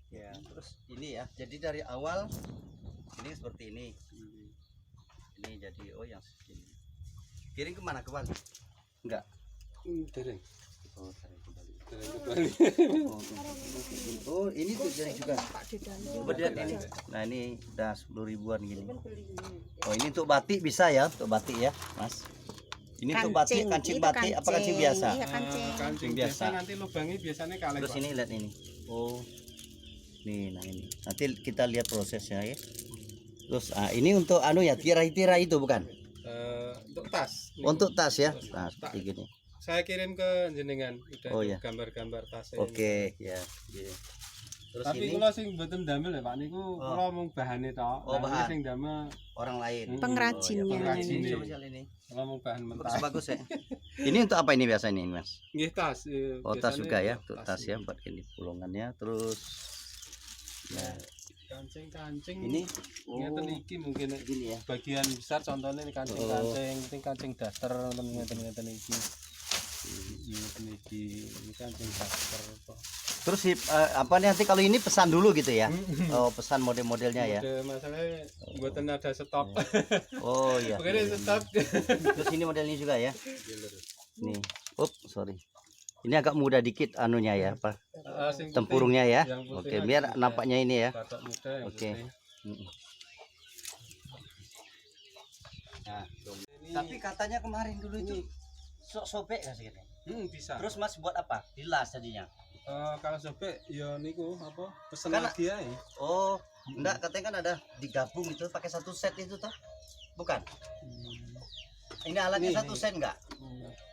Ya, terus ini ya. Jadi dari awal ini seperti ini. Ini jadi yang segini. Kirim kemana, ke Bali? Enggak. Dereng. Oh, tarik ke Bali. Dereng ke Bali. Oh, ini tuh jadi juga. Coba lihat ini. Nah, ini udah 10 ribuan gini. Oh, ini untuk batik bisa ya, untuk batik ya, Mas. Ini untuk batik, kancing batik, apa kancing biasa? Iya, Kancing biasa. Nanti lubangnya biasanya kaleng. Terus ini lihat ini. Oh. Nih, nah ini. Nanti kita lihat prosesnya ya. Terus ini untuk anu ya, tirai-tirai itu bukan? Untuk tas. Untuk tas ya. Nah, seperti gini. Saya kirim ke jenengan udah Oh, ya. gambar-gambar tas. Oke, ya. Iya. Terus Tapi ini kalau sing mboten damel ya Pak niku kula mung bahane tok. Oh, bahan. Sing damel orang lain. Pengrajinnya. Oh, ya, Pengrajin. ini. Coba lihat ini. kula mung bahan mentah. Bagus ya. Ini untuk apa ini biasa ini, Mas? Nggih tas. Oh, tas biasanya juga ya, untuk untuk tas ya, buat ini pulungannya. Terus ya, Kancing-kancing ini ngeten iki mungkin gini ya. bagian besar contohnya ini kancing daster ngeten iki. Ini kancing daster. Terus apa nih nanti kalau ini pesan dulu gitu ya? Oh, pesan model-modelnya ya. Masalahnya mboten ada stok. Oh iya. Pokoknya stok. Terus ini modelnya juga ya. Nih. Sorry. Ini agak mudah dikit anunya ya, apa? Tempurungnya ya. Oke, biar nampaknya ini ya. Oke. Nah, tapi katanya kemarin dulu itu sobek ya segini. Bisa. Terus Mas buat apa? Dilas jadinya. Kalau sobek ya niku apa? Pesen Kan- lagi ae. Oh, enggak, katanya kan ada digabung itu pakai satu set itu toh? Bukan. Ini alatnya Nih, satu nih. set enggak?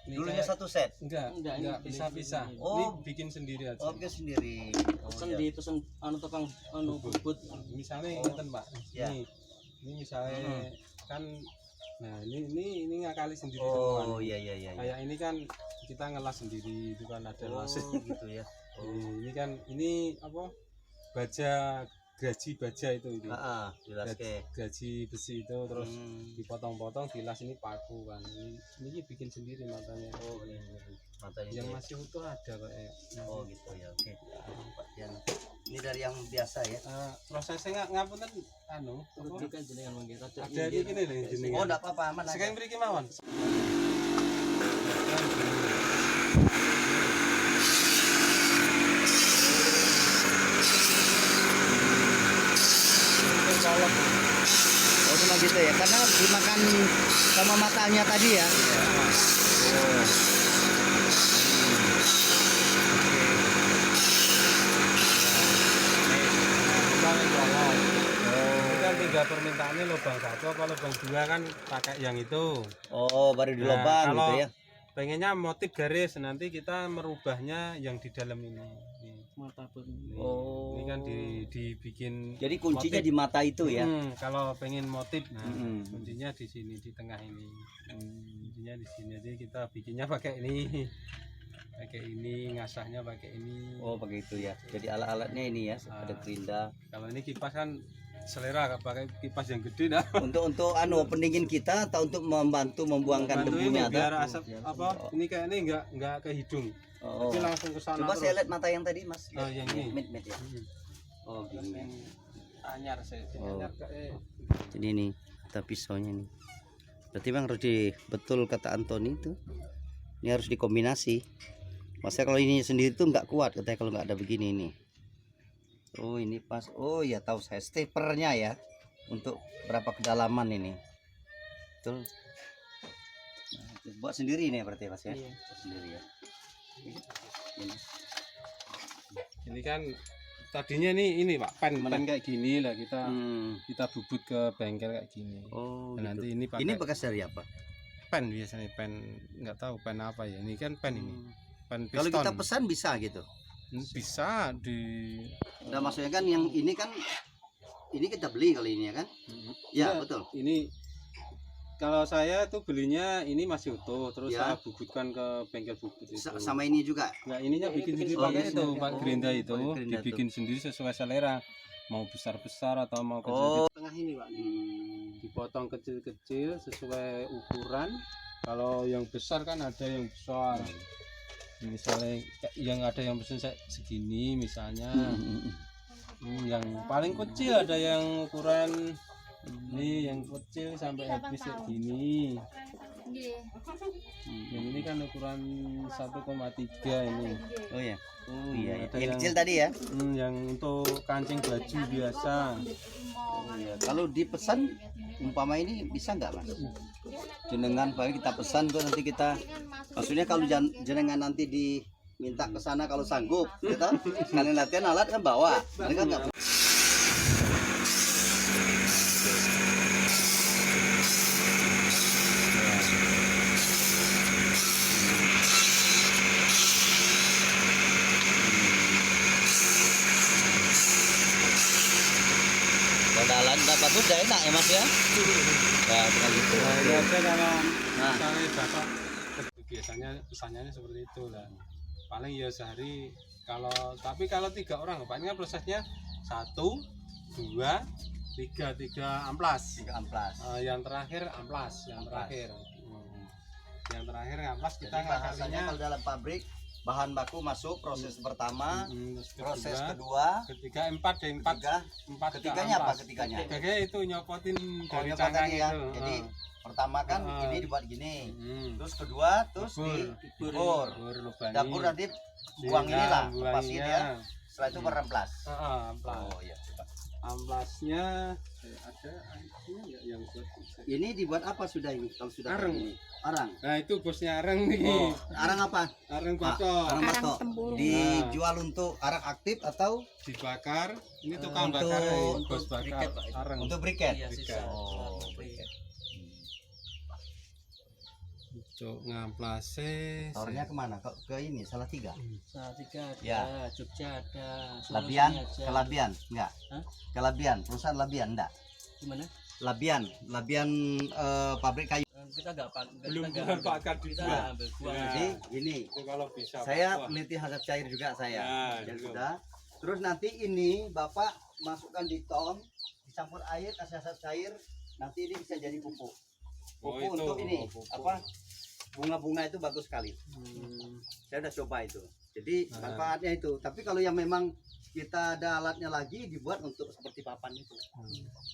Ini Dulunya kayak- satu set. enggak bisa. Oh. Ini bikin sendiri aja. Oke sendiri. Oh, Pesen iya. di pesen anu tukang anu bubut. Misalnya Oh. ngeten Pak. Ya. Ini misalnya kan nah ini ngakali sendiri Oh teman. iya. Kayak ini kan kita ngelas sendiri itu kan ada las. Oh gitu ya. Ini kan ini apa? Baja graji baja itu. Jelas ke. Gaji besi itu terus Hmm. dipotong-potong dilas ini paku kan ini bikin sendiri matanya. Oh iya. Matanya Yang dia. masih utuh ada kok Oh gitu ya. Oke. Ini dari yang biasa ya. prosesnya ngapunten anu Perlu kan jenengan mangke rada ada ini gini nih Oh jenengan enggak apa-apa, aman aja. sekarang beri mawon. Oh cuma gitu ya. Karena dimakan sama matanya tadi ya. Oh. Kan tiga permintaannya lubang satu apa lubang dua kan pakai yang itu. Oh, baru di lubang kalau gitu ya. pengennya motif garis nanti kita merubahnya yang di dalam ini. mata pun. Oh. Ini kan dibikin. Jadi kuncinya motif. di mata itu ya. Kalau pengen motif, nah Mm-mm. kuncinya di sini di tengah ini. Kuncinya di sini. Jadi kita bikinnya pakai ini, ngasahnya pakai ini. Oh, begitu ya. Jadi alat-alatnya ini ya, ada gerinda. Kalau ini kipas kan selera, pakai kipas yang gede dah. Untuk anu pendingin kita atau untuk membantu membuangkan Bantu debunya ini biar atau? asap apa? Ini kayak ini enggak ke hidung. Oh. Tapi langsung ke sana. Coba saya lihat mata yang tadi, Mas. Oh, yang ini. Mid ya. Oh, gini. Anyar saya. Oh. Anyar kayak Jadi ini kita pisaunya nih. Berarti bang harus betul kata Antoni itu. Ini harus dikombinasi. Masa kalau ini sendiri tuh nggak kuat katanya kalau nggak ada begini nih. Oh ini pas. Oh ya tahu saya steppernya ya. Untuk berapa kedalaman ini. Betul. Nah, buat sendiri nih berarti Mas ya. Iya. Buat sendiri ya. ini kan tadinya ini Pak pen kayak gini lah kita bubut ke bengkel kayak gini. Oh Nah, gitu. nanti ini pakai Ini bekas dari apa? pen biasanya pen nggak tahu pen apa ya. Ini kan pen ini. Pen piston. Kalau kita pesan bisa gitu. Bisa di Nah maksudnya kan yang ini kan ini kita beli kali ini ya kan? Ya Enggak, betul. Ini kalau saya tuh belinya ini masih utuh terus Ya. saya bubutkan ke bengkel bubut itu. Sama ini juga. Nah, ininya bikin sendiri Oh, pakai ini itu, sendiri. Pak Oh, gerinda itu pakai gerinda dibikin sendiri sesuai selera. Mau besar-besar atau mau Oh. kecil-kecil. Tengah ini, Pak. Dipotong kecil-kecil sesuai ukuran. Kalau yang besar kan ada yang besar. Misalnya yang ada yang besar segini misalnya. Yang paling kecil ada yang ukuran ini, yang kecil sampai habis kayak gini. Yang ini kan ukuran 1,3 ini. Oh ya. Oh iya. Ada Yang kecil tadi ya. yang untuk kancing baju biasa. Oh iya. Kalau dipesan umpama ini bisa nggak mas? Jenengan paling kita pesan tuh nanti kita. Maksudnya kalau jenengan nanti diminta ke sana kalau sanggup, kita sekalian latihan alat kan bawa. Mereka nggak. Modalan dapat udah enak ya mas ya. Nah, dengan gitu. Ya aja kalau Nah. misalnya bapak biasanya pesannya seperti itu lah. Paling ya sehari tapi kalau 3 orang paling prosesnya 1, 2, 3 amplas. 3 amplas. Yang terakhir amplas, yang terakhir. Yang terakhir amplas kita Jadi bahasanya ngakalinya kalau dalam pabrik bahan baku masuk proses pertama, terus proses kedua, kedua, ketiga, empat ke ketiganya apa amplas. ketiganya? Ketiganya itu nyopotin dari nyopot cangkang tadi ya. itu. Jadi pertama kan Ah. ini dibuat gini, Hmm. terus kedua terus Dibur, dibur. lubangi. Dapur nanti buang inilah, lepasin ya. buangnya. Setelah itu beramplas. Amplas. Oh iya. coba. Amplasnya ada yang buat Ini dibuat apa sudah ini? Kalau sudah Areng. kayak gini? Arang. nah itu bosnya areng nih. Oh, arang apa? Areng Ah, batok arang batok. Dijual untuk arang aktif atau dibakar. Ini tukang untuk- bakar ya, untuk bos bakar briket, Pak. areng. untuk briket? Iya sisa. Oh, briket. Untuk ngamplase. Tornya kemana? Ke ini Salatiga. Salatiga ada, Ya. Jogja ada, Labian, Solo sini ke aja. Labian, enggak? Hah? Ke Labian, perusahaan Labian enggak? Gimana? Labian pabrik kayu. Kita nggak Belum kita bulan nggak bakar ambil. di Kita buah. nggak ambil buang Ya. aja. Jadi ini Itu kalau bisa. saya Wah. peneliti hazard cair juga saya. Ya, Ya gitu. sudah. Terus nanti ini Bapak masukkan di tong, dicampur air, kasih hazard cair, nanti ini bisa jadi pupuk. Oh, Pupuk itu. untuk ini Pupuk. apa? Bunga-bunga itu bagus sekali. Hmm. Saya udah coba itu. Jadi Nah. manfaatnya itu. Tapi kalau yang memang kita ada alatnya lagi dibuat untuk seperti papan itu.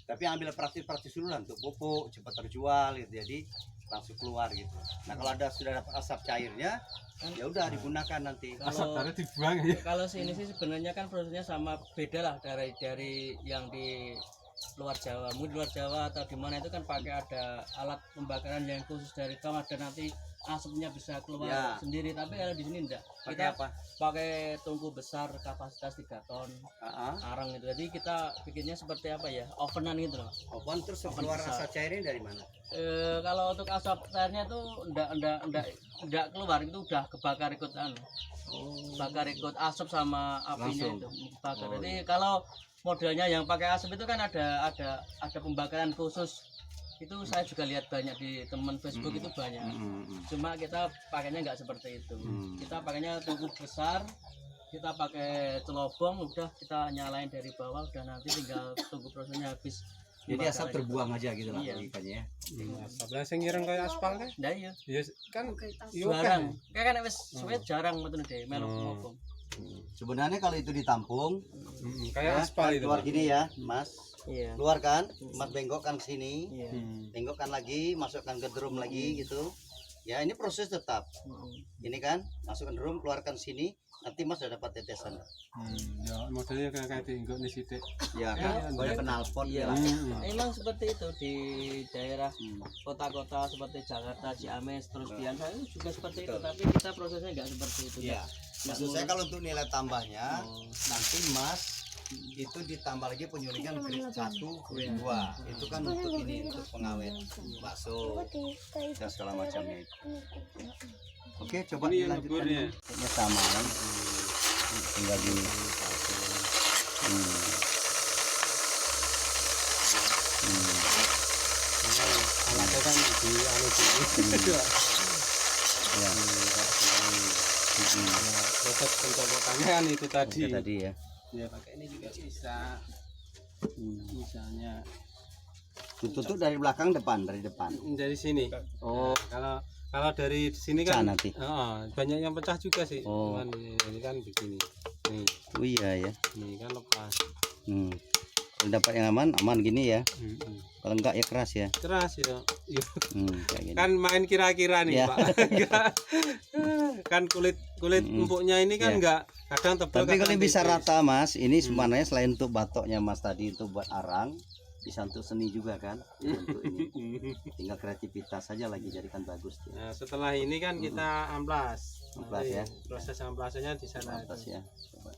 Tapi ambil praktis-praktis dulu lah untuk pupuk cepat terjual gitu. Jadi langsung keluar gitu. Nah kalau ada sudah dapat asap cairnya, ya udah digunakan nanti. Asap Kalau tadi dibuang ya. kalau sini sih sebenarnya kan prosesnya sama beda lah dari yang di luar Jawa. Mungkin di luar Jawa atau di mana itu kan pakai ada alat pembakaran yang khusus dari tom, ada nanti asapnya bisa keluar Ya. sendiri. Tapi kalau di sini enggak. Pakai Kita apa? pakai tungku besar kapasitas 3 ton Ah, arang gitu. Jadi kita bikinnya seperti apa ya? Ovenan gitu loh. oven terus Oven keluar besar. asap cairnya dari mana? Kalau untuk asap cairnya tuh enggak keluar, itu udah kebakar ikut bakar ikut asap sama apinya Langsung. itu bakar. Oh, Jadi kalau modelnya yang pakai asap itu kan ada pembakaran khusus. Itu saya juga lihat banyak di teman Facebook itu banyak. Cuma kita pakainya nggak seperti itu. Kita pakainya tungku besar, kita pakai celobong, udah kita nyalain dari bawah, udah nanti tinggal tunggu prosesnya habis. Jadi asap Pembakaran. terbuang aja gitu lah Iya. ikannya ya. Asap lah sing ireng kayak aspal kan. Nah iya, Ya kan iya jarang. kan. Kayak kan wis suwe jarang ngoten deh melu ngomong. Sebenarnya kalau itu ditampung, Kayak ya, aspal itu. keluar gini ya, Mas. Iya. Keluarkan, Mas bengkokkan ke sini, Iya. bengkokkan lagi, masukkan ke drum lagi gitu. Ya ini proses tetap. Ini kan, masukkan drum, keluarkan sini, nanti Mas sudah dapat tetesan. Ya modelnya kayak diinggok nih sithik. Ya kan, banyak knalpot Iya. ya. Emang seperti itu di daerah kota-kota seperti Jakarta, Ciamis, terus Bian itu juga seperti itu, Betul. tapi kita prosesnya nggak seperti itu. Iya. Maksud saya kalau untuk nilai tambahnya, nanti Mas itu ditambah lagi penyulingan grade 1, grade 2. Itu kan untuk ini, untuk pengawet bakso dan segala macamnya itu. Oke, coba Ini yang dilanjutkan. ngebur ya? Kayaknya sama kan. Tinggal di Alatnya kan di anu dulu. ya. Proses pencopotannya kan itu tadi. Oke, tadi ya. Ya pakai ini juga bisa. Misalnya Tutup dari belakang depan, dari depan. dari sini. Oh, Kalau dari sini pecah kan nanti. banyak yang pecah juga sih. Oh. Cuman ini kan begini. nih. Oh iya ya. Nih kan lepas. Kalau dapat yang aman gini ya. Kalau enggak ya keras ya. Keras ya. Iya. Kayak gini. Kan main kira-kira nih Ya. Pak. Enggak. Kan kulit empuknya ini kan Ya. enggak kadang tebal. Tapi kalau kadang bisa tipis. rata Mas, ini sebenarnya selain untuk batoknya Mas tadi untuk buat arang, bisa untuk seni juga kan. Untuk ini. Tinggal kreativitas saja lagi jadikan bagus tuh. Nah, setelah ini kan kita amplas. Amplas Nanti ya. Proses amplasannya di sana. Atas ya. Coba.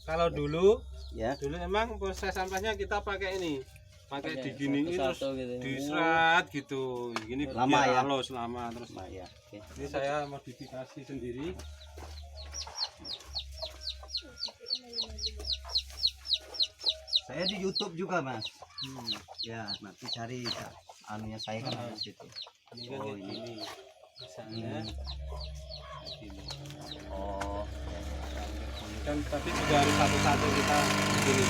Kalau dulu Ya. emang proses amplasnya kita pakai ini. Pakai diginiin terus satu-satu gitu. diserat gitu. Gini Lama biar ya? halus lama terus. Nah, ya. Oke. Ini saya modifikasi sendiri. Saya di YouTube juga Mas. Ya, nanti cari anunya saya kan ada di situ. Ini kan Oh, kayak ini. gini. Misalnya kayak gini. Oh, Kan tapi juga harus satu-satu kita begini.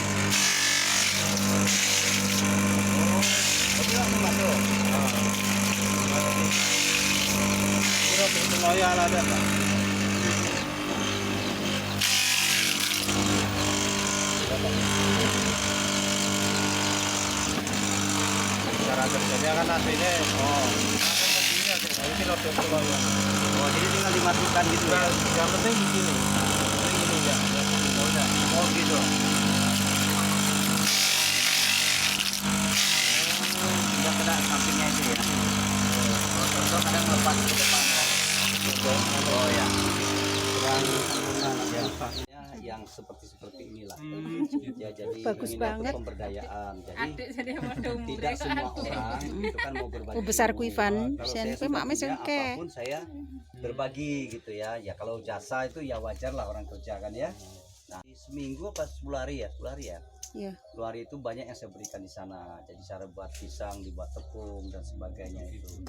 tapi langsung masuk. Kira loyal ada Pak. Cara kerjanya kan aslinya ini lodo loyal. Oh, jadi tinggal dimasukkan gitu ya. Yang penting begini. Ini ya. Oh, gitu. Enggak kena sampingnya itu ya. Oh, contoh kadang lepas ke depan. Oh ya. Ya, yang seperti inilah. Ya, jadi Bagus ini banget. untuk pemberdayaan. Jadi Adik saya mau tidak semua orang itu kan mau berbagi. Oh, besar ilmu. kuivan. Kalau Sen saya kue sudah mak mes punya engke. apapun saya berbagi gitu ya. Ya kalau jasa itu ya wajar lah orang kerja kan ya. Nah, seminggu pas 10 hari ya, 10 hari ya. Iya. 10 hari itu banyak yang saya berikan di sana. Jadi cara buat pisang, dibuat tepung dan sebagainya itu.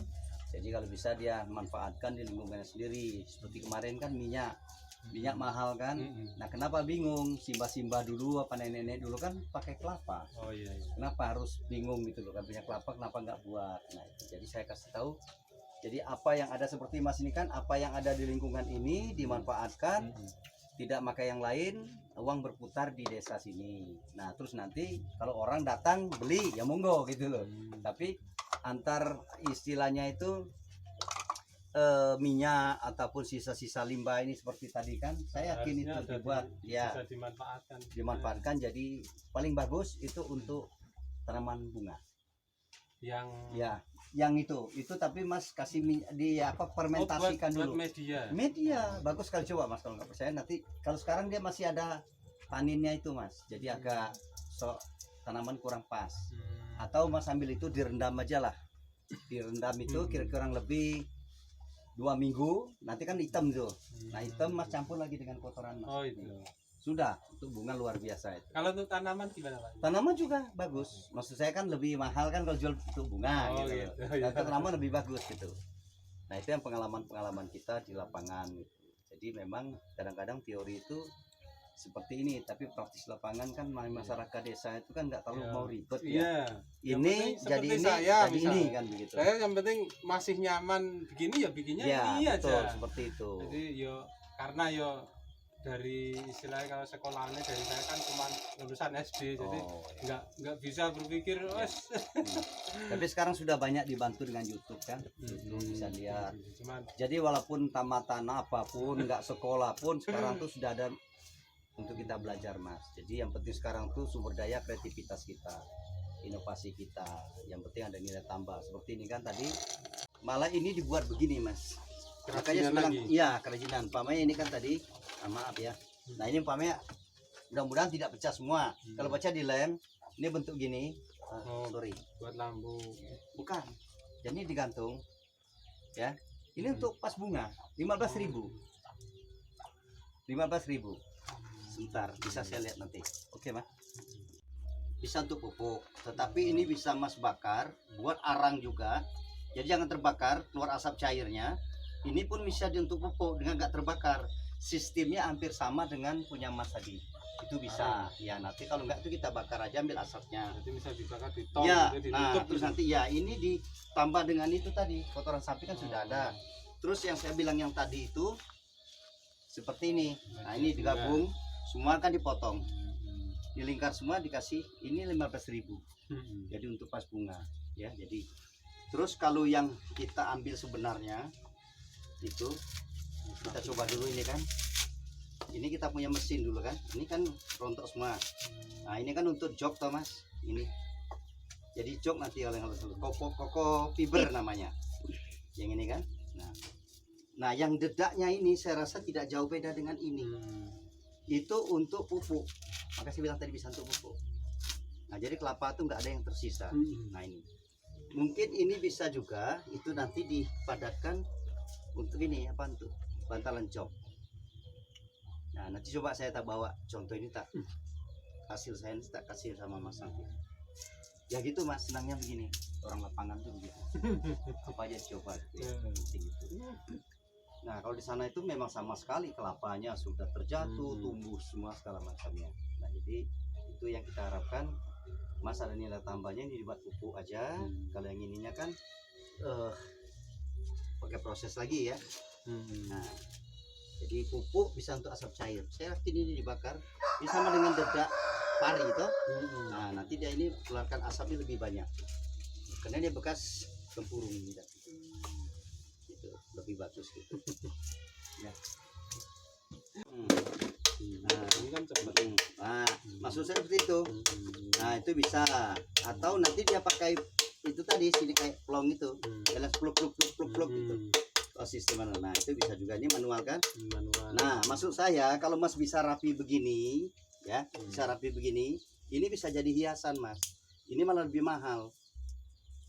Jadi kalau bisa dia manfaatkan di lingkungannya sendiri. Seperti kemarin kan minyak mahal kan. Nah, kenapa bingung? Simba dulu apa nenek-nenek dulu kan pakai kelapa. Oh iya. Kenapa harus bingung gitu loh kan punya kelapa kenapa nggak buat? Nah, itu. Jadi saya kasih tahu. Jadi apa yang ada seperti Mas ini kan, apa yang ada di lingkungan ini dimanfaatkan, tidak pakai yang lain, uang berputar di desa sini. Nah, terus nanti kalau orang datang beli ya monggo gitu loh. Tapi antar istilahnya itu minyak ataupun sisa-sisa limbah ini seperti tadi kan, saya yakin itu Harusnya ada dibuat ya bisa dimanfaatkan. Jadi paling bagus itu untuk tanaman bunga. Yang Ya, yang itu tapi Mas kasih di apa fermentasikan buat dulu. Media bagus sekali, coba Mas kalau nggak percaya nanti. Kalau sekarang dia masih ada taninnya itu Mas, jadi agak tanaman kurang pas. Atau Mas ambil itu direndam aja lah, direndam itu kira-kira lebih 2 minggu, nanti kan hitam tuh. Nah, hitam Mas campur lagi dengan kotoran Mas. Oh itu. Sudah, untuk bunga luar biasa itu. Kalau untuk tanaman gimana Pak? Tanaman juga bagus. Maksud saya kan lebih mahal kan kalau jual untuk bunga Oh, gitu. gitu. Dan untuk tanaman lebih bagus gitu. Nah, itu yang pengalaman kita di lapangan gitu. Jadi memang kadang-kadang teori itu seperti ini, tapi praktis lapangan kan masyarakat desa itu kan nggak terlalu Iya. mau ribet ya. Iya. Yang Ini penting jadi seperti ini, saya, jadi ini misalnya. kan begitu. Saya yang penting masih nyaman begini ya bikinnya Ya, ini betul aja. seperti itu. Jadi yo karena yo dari istilahnya kalau sekolahnya dari saya kan cuma lulusan SD, jadi Oh, ya. nggak bisa berpikir wes. Tapi sekarang sudah banyak dibantu dengan YouTube kan. YouTube bisa lihat. Cuman Jadi walaupun tamatan apapun, nggak sekolah pun sekarang tuh sudah ada untuk kita belajar Mas. Jadi yang penting sekarang tuh sumber daya kreativitas kita, inovasi kita. Yang penting ada nilai tambah. Seperti ini kan tadi, malah ini dibuat begini Mas. Makanya kerajinan saya bilang, lagi. iya kerajinan. Pamanya ini kan tadi, maaf ya. Nah ini pamanya mudah-mudahan tidak pecah semua. Kalau pecah dilem, ini bentuk gini. Oh. Sorry, Buat lampu. bukan. Jadi digantung, ya. Ini untuk pas bunga, 15.000. 15.000. Sebentar, bisa saya lihat nanti. Oke, Mas. Bisa untuk pupuk, tetapi ini bisa Mas bakar, buat arang juga. Jadi jangan terbakar, keluar asap cairnya. Ini pun bisa untuk pupuk dengan nggak terbakar. Sistemnya hampir sama dengan punya Mas tadi. Itu bisa. Ya, nanti kalau nggak itu kita bakar aja, ambil asapnya. Nanti bisa dibakar di tong, Ya, gitu, nah ditutup terus gitu. nanti ya ini ditambah dengan itu tadi kotoran sapi kan sudah ada. Terus yang saya bilang yang tadi itu seperti ini. Nah ini digabung, semua kan dipotong, dilingkar semua dikasih ini 15.000. Jadi untuk pas bunga ya. Jadi terus kalau yang kita ambil sebenarnya itu kita coba dulu ini kan. Ini kita punya mesin dulu kan. Ini kan rontok semua. Nah ini kan untuk jok toh mas. Ini. Jadi jok nanti oleh koko fiber namanya. Yang ini kan. Nah yang dedaknya ini saya rasa tidak jauh beda dengan ini. Itu untuk pupuk. Maka saya bilang tadi bisa untuk pupuk. Nah jadi kelapa itu nggak ada yang tersisa. Nah ini. Mungkin ini bisa juga itu nanti dipadatkan untuk ini apa untuk bantalan jok. Nah nanti coba saya tak bawa contoh ini tak hasil saya ini tak kasih sama mas nanti. Ya gitu mas, senangnya begini orang lapangan tuh begitu. Apa aja coba gitu. Nah kalau di sana itu memang sama sekali kelapanya sudah terjatuh, tumbuh semua segala macamnya. Nah jadi itu yang kita harapkan mas ada nilai tambahnya ini dibuat pupuk aja. Kalau yang ininya kan pakai proses lagi ya. Nah jadi pupuk bisa untuk asap cair. Saya yakin ini dibakar ini sama dengan dedak pari itu. Nah nanti dia ini keluarkan asapnya lebih banyak karena dia bekas tempurung gitu. Lebih bagus gitu ya. Nah Ini kan cepat. nah maksud saya seperti itu. Nah itu bisa, atau nanti dia pakai itu tadi sini kayak plong itu jalan pluk gitu. Oh, sistem manual. Nah itu bisa juga, ini manual kan. Manual. Nah maksud saya kalau mas bisa rapi begini ya, bisa rapi begini, ini bisa jadi hiasan mas. Ini malah lebih mahal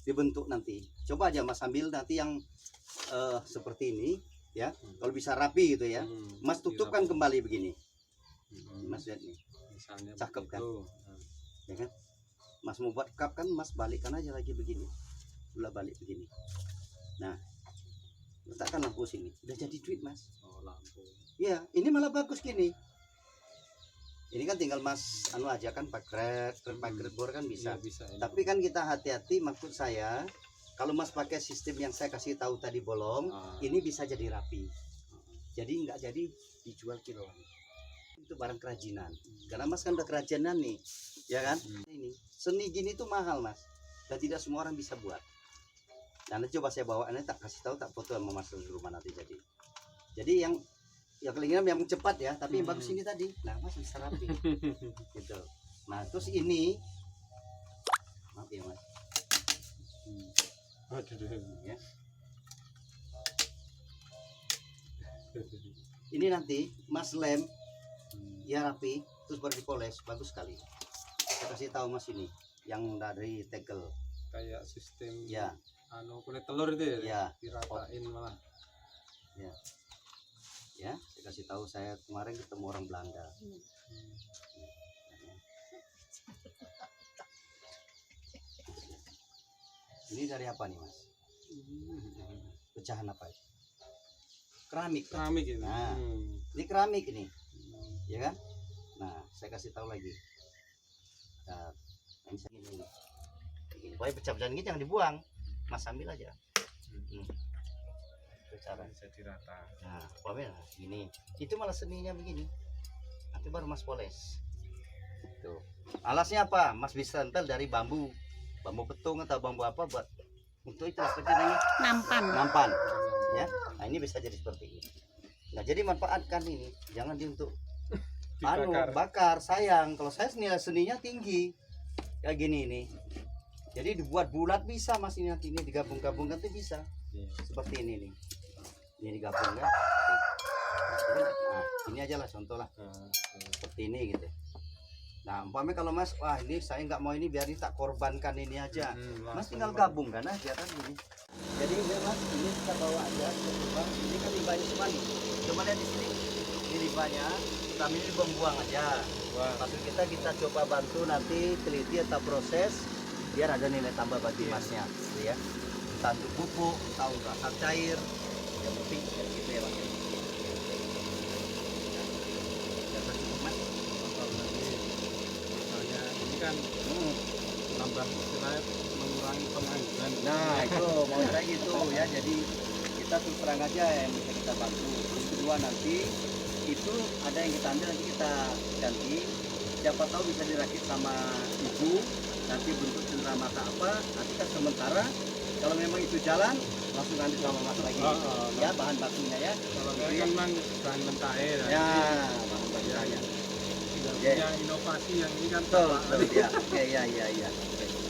dibentuk nanti. Coba aja mas ambil nanti yang seperti ini ya. Kalau bisa rapi gitu ya, mas tutupkan kembali begini. Mas lihat nih, Misalnya cakep kan, begitu. ya kan. Mas mau buat cup kan, mas balikkan aja lagi begini, bolak balik begini. Nah letakkan lampu sini, udah jadi duit mas. Oh lampu. Iya, ini malah bagus gini. Ini kan tinggal mas anu aja kan, pakai bor kan bisa. Iya, bisa ini. Tapi kan kita hati-hati, maksud saya kalau mas pakai sistem yang saya kasih tahu tadi bolong, ini bisa jadi rapi. Jadi nggak jadi dijual kiloan. Itu barang kerajinan. Karena mas kan udah kerajinan nih, ya kan? Ini seni gini tuh mahal mas, dan tidak semua orang bisa buat. Dan nanti coba saya bawa, ini tak kasih tahu, tak foto sama mas di rumah nanti jadi. Jadi yang kelinginan yang cepat ya, tapi yang bagus ini tadi. Nah mas bisa rapi, gitu. Nah terus ini, maaf ya mas. Ya. Ini nanti mas lem ya rapi, terus baru dipoles, bagus sekali. Saya kasih tahu mas ini yang dari tegel Kayak sistem ya. anu kulit telur itu ya, Ya. diratain malah. Ya saya kasih tahu, saya kemarin ketemu orang Belanda. Ini dari apa nih mas? Pecahan apa itu? Keramik kan? Keramik ini. Nah, ini keramik ini, ya kan? Nah, saya kasih tahu lagi. Nah, ini segini. Pokoknya pecah-pecahan ini jangan dibuang, mas ambil aja. Itu cara. Bisa dirata. Nah, pokoknya gini. Itu malah seninya begini. Nanti baru mas poles. Tuh. Alasnya apa? Mas bisa tempel dari bambu betung atau bambu apa buat untuk itu apa namanya? Nampan. Ya. Nah, ini bisa jadi seperti ini. Nah, jadi manfaatkan ini. Jangan untuk bakar, sayang. Kalau saya nilai seninya tinggi. Kayak gini ini. Jadi dibuat bulat bisa mas, ini nanti ini digabung-gabungkan tuh bisa. Seperti ini nih. Ini digabung kan. Nah, ini aja lah contoh lah. Seperti ini gitu. Nah, umpamanya kalau mas, wah ini saya nggak mau ini, biar ini tak korbankan ini aja. Mas tinggal gabungkan aja kan gini. Jadi ya mas, ini kita bawa aja ke lubang. Ini kan limbahnya semua nih. Coba lihat di sini. Ini limbahnya, kami ini membuang aja. Maksud kita coba bantu nanti teliti atau proses biar ada nilai tambah bagi masnya, gitu ya. Entah untuk pupuk, entah untuk asap cair, yang penting gitu ya mas. Cukup mas. Misalnya ini kan nambah istilahnya mengurangi pengangguran. Nah itu mau kayak gitu ya. Jadi kita terus terang aja yang bisa kita bantu. Terus kedua nanti itu ada yang kita ambil nanti kita ganti. Siapa tahu bisa dirakit sama ibu, nanti bentuk cendera mata apa, nanti kan sementara kalau memang itu jalan langsung ambil sama mas lagi. Ya bahan bakunya ya. Kalau Gitu kayak ya. kan memang bahan mentah Ya bahan bakunya. punya inovasi yang ini kan Betul, sama. betul ya. Oke, ya. Oke.